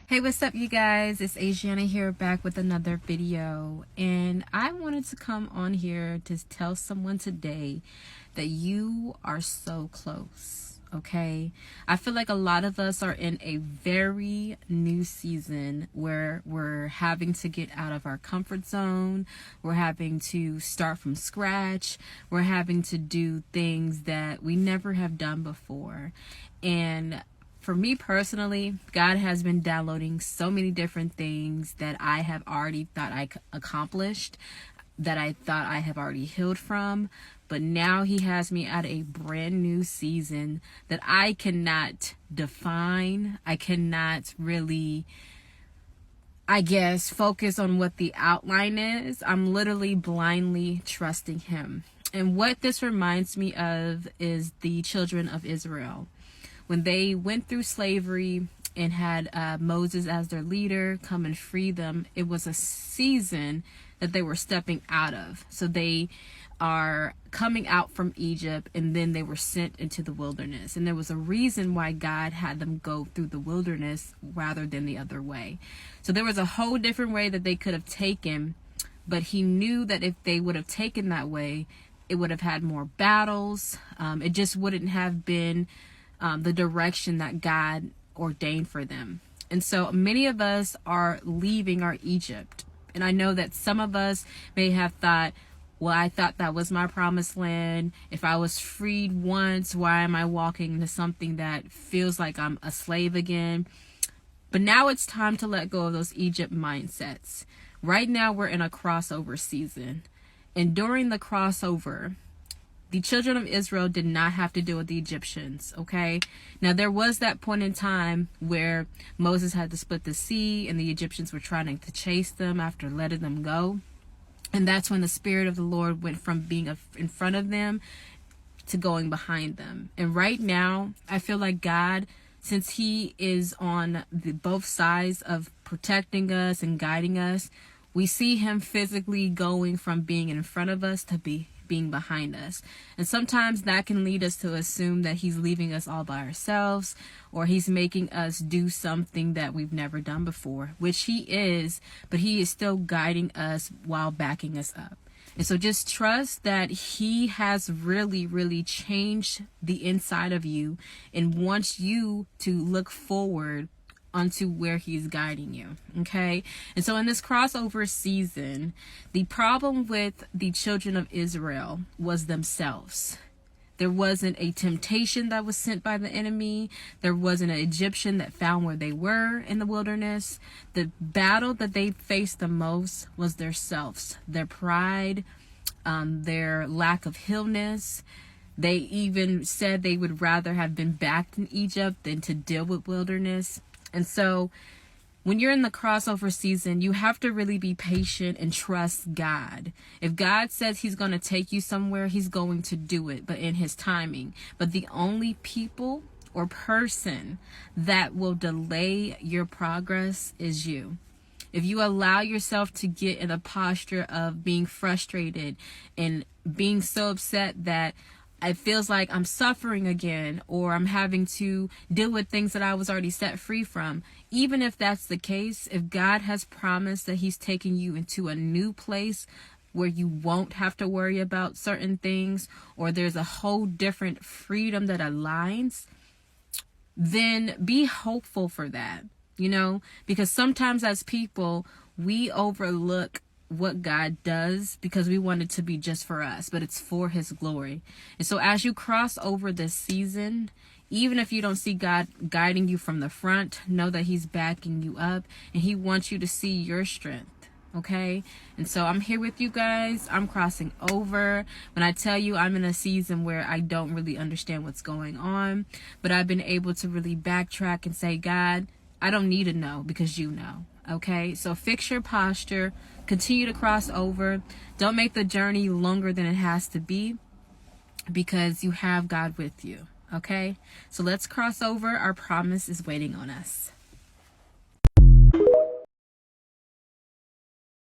Hey, what's up, you guys? It's Adriana here, back with another video, and I wanted to come on here to tell someone today that you are so close. Okay, I feel like a lot of us are in a very new season where we're having to get out of our comfort zone, we're having to start from scratch, we're having to do things that we never have done before. And for me personally, God has been downloading so many different things that I have already thought I accomplished, that I thought I have already healed from. But now He has me at a brand new season that I cannot define. I cannot really, focus on what the outline is. I'm literally blindly trusting Him. And what this reminds me of is the children of Israel. When they went through slavery and had Moses as their leader come and free them, it was a season that they were stepping out of. So they are coming out from Egypt, and then they were sent into the wilderness. And there was a reason why God had them go through the wilderness rather than the other way. So there was a whole different way that they could have taken, but He knew that if they would have taken that way, it would have had more battles. It just wouldn't have been the direction that God ordained for them. And so many of us are leaving our Egypt. And I know that some of us may have thought, well, I thought that was my promised land. If I was freed once, why am I walking into something that feels like I'm a slave again? But now it's time to let go of those Egypt mindsets. Right now we're in a crossover season. And during the crossover, the children of Israel did not have to deal with the Egyptians, okay? Now, there was that point in time where Moses had to split the sea and the Egyptians were trying to chase them after letting them go. And that's when the Spirit of the Lord went from being in front of them to going behind them. And right now, I feel like God, since He is on both sides of protecting us and guiding us, we see Him physically going from being in front of us to being behind us. And sometimes that can lead us to assume that He's leaving us all by ourselves, or He's making us do something that we've never done before, which He is, but He is still guiding us while backing us up. And so just trust that He has really, really changed the inside of you and wants you to look forward onto where He's guiding you. Okay. And so in this crossover season, the problem with the children of Israel was themselves. There wasn't a temptation that was sent by the enemy. There wasn't an Egyptian that found where they were in the wilderness. The battle that they faced the most was their selves, their pride, their lack of healness. They even said they would rather have been back in Egypt than to deal with wilderness. And so when you're in the crossover season, you have to really be patient and trust God. If God says He's going to take you somewhere, He's going to do it, but in His timing. But the only people or person that will delay your progress is you. If you allow yourself to get in a posture of being frustrated and being so upset that it feels like I'm suffering again, or I'm having to deal with things that I was already set free from. Even if that's the case, if God has promised that He's taking you into a new place where you won't have to worry about certain things, or there's a whole different freedom that aligns, then be hopeful for that, because sometimes as people, we overlook what God does because we want it to be just for us, but it's for His glory. And so as you cross over this season, even if you don't see God guiding you from the front, know that He's backing you up and He wants you to see your strength. Okay. And so I'm here with you guys. I'm crossing over. When I tell you I'm in a season where I don't really understand what's going on, but I've been able to really backtrack and say, God, I don't need to know because you know. Okay, so fix your posture, continue to cross over. Don't make the journey longer than it has to be because you have God with you. Okay, so let's cross over. Our promise is waiting on us.